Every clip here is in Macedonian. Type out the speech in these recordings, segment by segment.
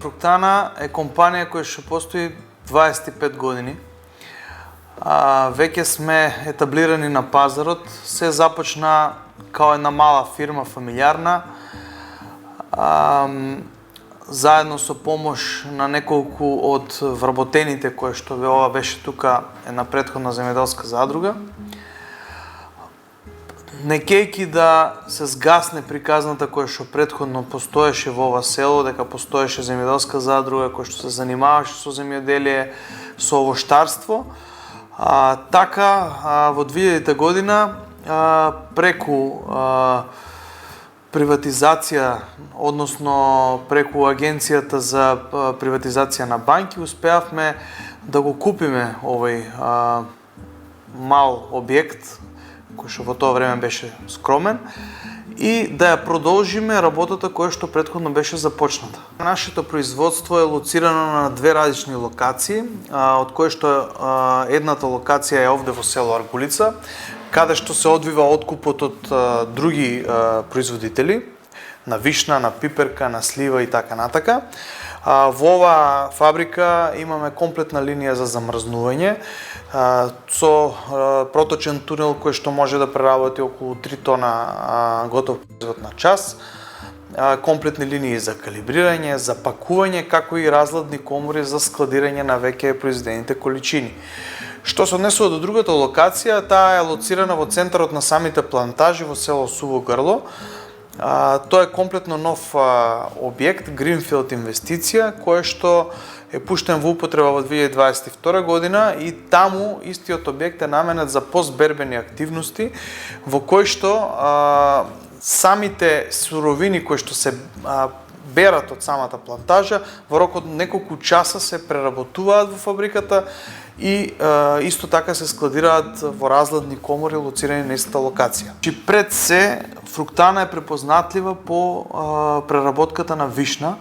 Фруктана е компанија која што постои 25 години. Веќе сме етаблирани на пазарот. Се започна као една мала фирма, фамилиарна. Заедно со помош на неколку од вработените кои што ова беше тука една претходна земјоделска задруга. Некејки да се сгасне приказната која што претходно постоеше во ова село, дека постоеше земјоделска задруга која што се занимаваше со земјоделие, со овоштарство. Така, во 2000 година, преку приватизација, односно преку Агенцијата за приватизација на банки, успеавме да го купиме овој мал објект, кој што во тоа време беше скромен, и да ја продолжиме работата која што претходно беше започната. Нашето производство е лоцирано на две различни локации, од кои што едната локација е овде во село Аргулица, каде што се одвива откупот од други производители, на вишна, на пиперка, на слива и така натака. Во оваа фабрика имаме комплетна линија за замрзнување, со проточен тунел кој што може да преработи околу 3 тона готов производ на час, комплетни линии за калибрирање, за пакување, како и разладни комори за складирање на веќе произведените количини. Што се однесува до другата локација, таа е лоцирана во центарот на самите плантажи во село Суво Грло. Тоа е комплетно нов објект, Greenfield инвестиција, која што е пуштен во употреба во 2022 година и таму истиот објект е наменет за постбербени активности, во кој што самите суровини кои што се берат од самата плантажа во рок од неколку часа се преработуваат во фабриката и исто така се складираат во разладни комори лоцирани на истата локација. Пред се, Фруктана е препознатлива по преработката на вишна,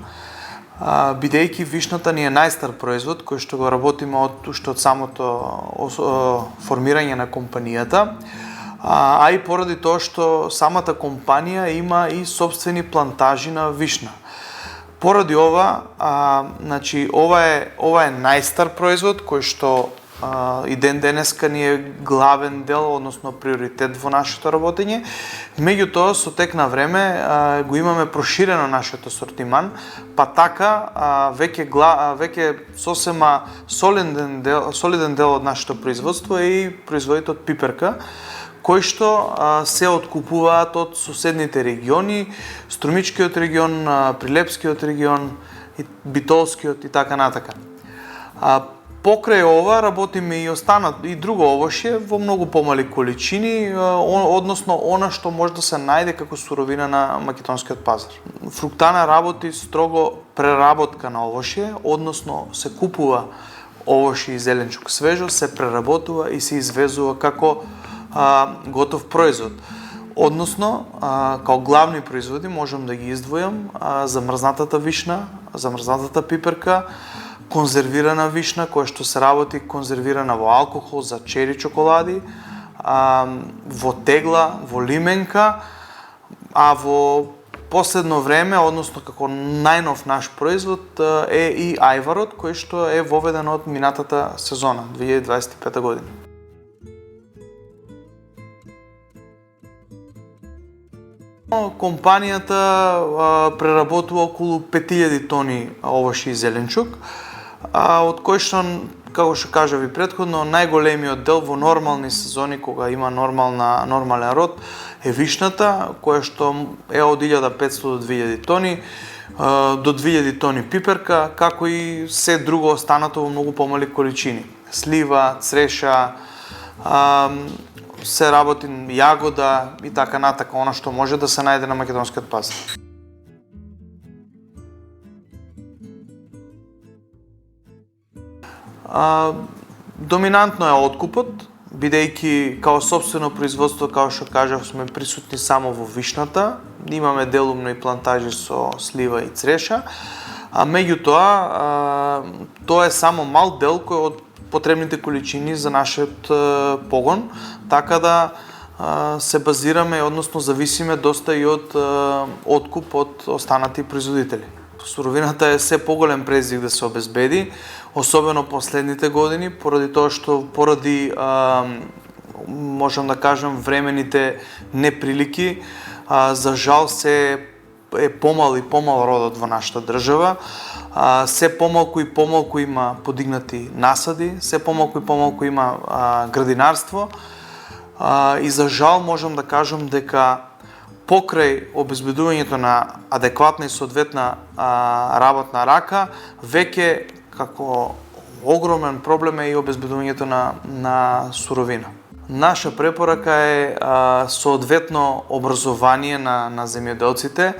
бидејќи вишната ни е најстар производ кој што го работиме уште од самото формирање на компанијата, а и поради тоа што самата компанија има и собствени плантажи на вишна. Поради ова, ова е најстар производ кој што и ден денеска ни е главен дел, односно приоритет во нашето работење. Меѓутоа, со тек на време го имаме проширено нашето сортиман, па така веќе сосема солиден дел од нашето производство е и производитот пиперка, кои што се откупуваат од соседните региони, Струмичкиот регион, Прилепскиот регион, Битолскиот и така натака. Покрај ова работиме и друго овошје во многу помали количини, односно она што може да се најде како суровина на македонскиот пазар. Фруктана работи строго преработка на овошје, односно се купува овошје и зеленчук свежо, се преработува и се извезува како готов производ. Односно, као главни производи можам да ги издвојам замрзнатата вишна, замрзнатата пиперка, конзервирана вишна, која што се работи конзервирана во алкохол за чери чоколади, во тегла, во лименка, а во последно време, односно како најнов наш производ е и ајварот, кој што е воведен од минатата сезона, 2025 година. Компанијата преработува околу 5000 тони овошје и зеленчук, од кој што како што кажав и претходно, најголемиот дел во нормални сезони кога има нормален род е вишната, која што е од 1500 до 2000 тони, до 2000 тони пиперка, како и се друго останато во многу помали количини. Слива, цреша, се работи јагода и така натака, она што може да се најде на македонскиот пазар. Доминантно е откупот, бидејќи као сопствено производство, како што кажав, сме присутни само во вишната, имаме делумно и плантажи со слива и цреша, а меѓутоа тоа е само мал дел кој од потребните количини за нашиот погон, така да се базираме, односно зависиме доста и од откуп од останати производители. Суровината е се поголем предизвик да се обезбеди, особено последните години, поради можам да кажам времените неприлики. За жал се е помал и помал родот во нашата држава. Се помалку и помалку има подигнати насади, се помалку и помалку има градинарство. И за жал можам да кажам дека покрај обезбедувањето на адекватна и соодветна работна рака, веќе како огромен проблем е и обезбедувањето на суровина. Наша препорака е соодветно образование на земјоделците,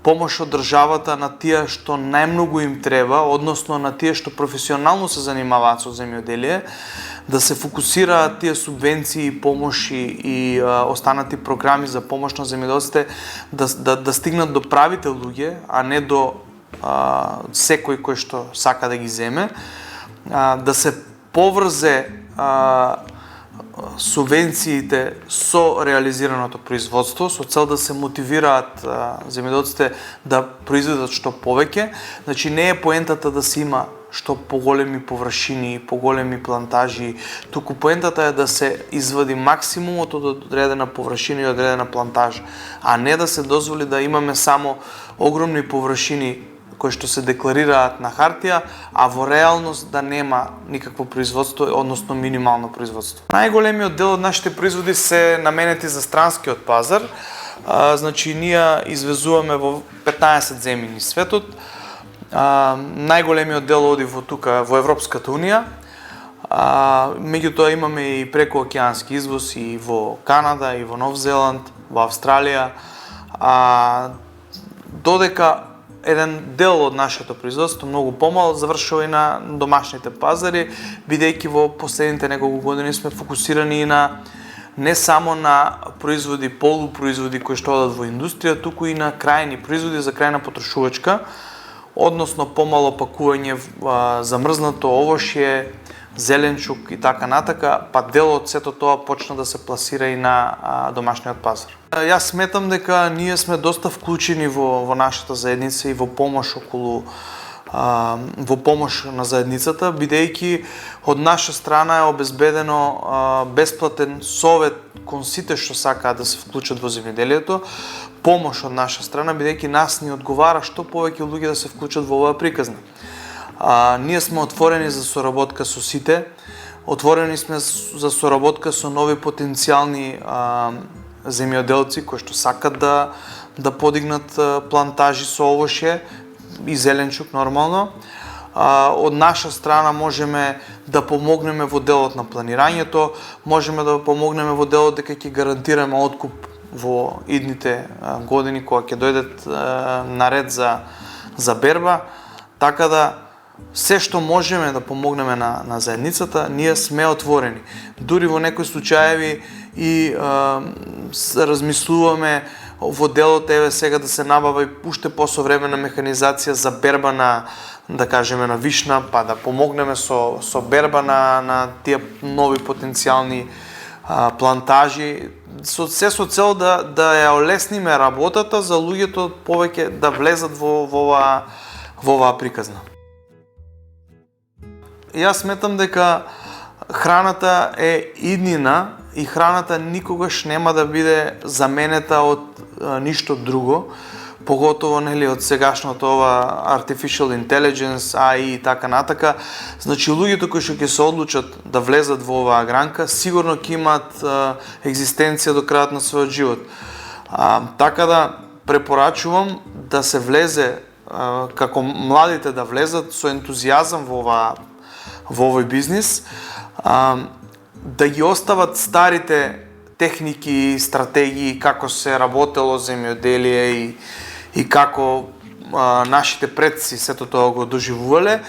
помош од државата на тие што најмногу им треба, односно на тие што професионално се занимаваат со земјоделие, да се фокусираат тие субвенции, помоши и останати програми за помош на земјоделците да стигнат до правите луѓе, а не до секој кој што сака да ги земе, да се поврзе субвенциите со реализираното производство, со цел да се мотивираат земјоделците да произведат што повеќе. Значи не е поентата да се има што поголеми површини, поголеми плантажи, туку поентата е да се извади максимумот од одредена површина и одредена плантажа, а не да се дозволи да имаме само огромни површини кои што се декларираат на хартија, а во реалност да нема никакво производство, односно минимално производство. Најголемиот дел од нашите производи се наменети за странскиот пазар. Значи ние извезуваме во 15 земји низ светот. Најголемиот дел оди во тука во Европската унија. Меѓутоа имаме и прекоокеански извоз и во Канада, и во Нов Зеланд, во Австралија. Додека еден дел од нашето производство, многу помал, завршува и на домашните пазари, бидејќи во последните неколку години сме фокусирани и на не само на производи, полупроизводи кои што одат во индустрија, туку и на крајни производи за крајна потрошувачка, односно помало пакување замрзнато овошје, зеленчук и така натака, па дел од сето тоа почна да се пласира и на домашниот пазар. Јас сметам дека ние сме доста вклучени во нашата заедница и во помош на заедницата, бидејќи од наша страна е обезбедено бесплатен совет кон сите што сакаат да се вклучат во земјоделието, помош од наша страна, бидејќи нас ни одговара што повеќе луѓе да се вклучат во оваа приказна. Ние сме отворени за соработка со сите, отворени сме за соработка со нови потенцијални земјоделци кои што сакат да подигнат плантажи со овошје и зеленчук нормално. Од наша страна можеме да помогнеме во делот на планирањето, можеме да помогнеме во делот дека ќе гарантираме откуп во идните години кога ќе дојдат на ред за берба, така да се што можеме да помогнеме на заедницата, ние сме отворени. Дури во некои случаеви и размислуваме во делот сега да се набава и уште посовремена механизација за берба на, да кажеме, на вишна, па да помогнеме со берба на тие нови потенцијални плантажи, со цел да ја олесниме работата за луѓето повеќе да влезат во оваа приказна. Јас сметам дека храната е иднина и храната никогаш нема да биде заменета од ништо друго, поготово нели од сегашното ова artificial intelligence, AI и така натака. Значи луѓето кои што ќе се одлучат да влезат во оваа гранка, сигурно ќе имаат екзистенција до крајот на својот живот. Така да препорачувам да се влезе, како младите да влезат со ентузијазам во овој бизнис, да ги остават старите техники и стратегии како се работело земјоделие и како нашите предци сето тоа го доживувале,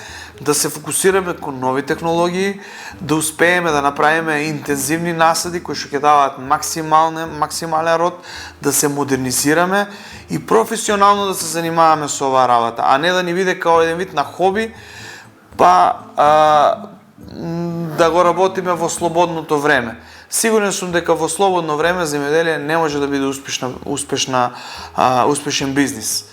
да се фокусираме кон нови технологии, да успееме да направиме интензивни насади кои што ќе даваат максимален род, да се модернизираме и професионално да се занимаваме со оваа работа, а не да ни биде као еден вид на хоби, па да го работиме во слободното време. Сигурен сум дека во слободно време земјоделие не може да биде успешен бизнис.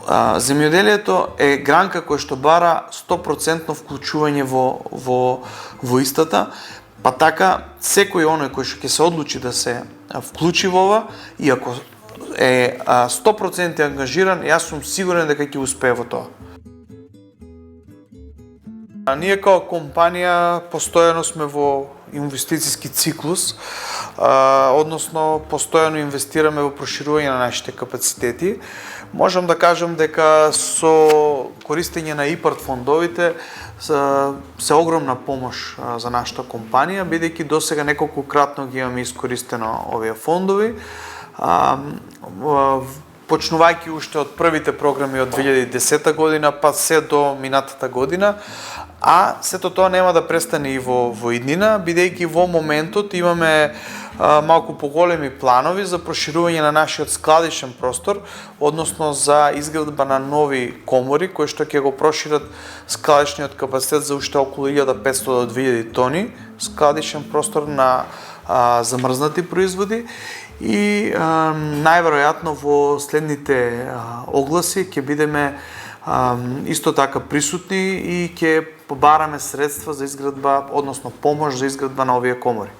Земјоделието е гранка која што бара 100% вклучување во истата, па така секој оној кој што ќе се одлучи да се вклучи во ова и ако е 100% ангажиран, јас сум сигурен дека ќе успее во тоа. Ние како компанија постојано сме во инвестициски циклус, односно постојано инвестираме во проширување на нашите капацитети. Можам да кажам дека со користење на ИПАРД фондовите се огромна помош за нашата компанија, бидејќи досега неколкократно ги имаме искористено овие фондови. Почнувајќи уште од првите програми од 2010 година, па се до минатата година, а сето тоа нема да престане и во иднина, бидејќи во моментот имаме малку поголеми планови за проширување на нашиот складишен простор, односно за изградба на нови комори кои што ќе го прошират складишниот капацитет за уште околу 1500 до 2000 тони складишен простор на замрзнати производи. И најверојатно во следните огласи ќе бидеме исто така присутни и ќе побараме средства за изградба, односно помош за изградба на овие комори.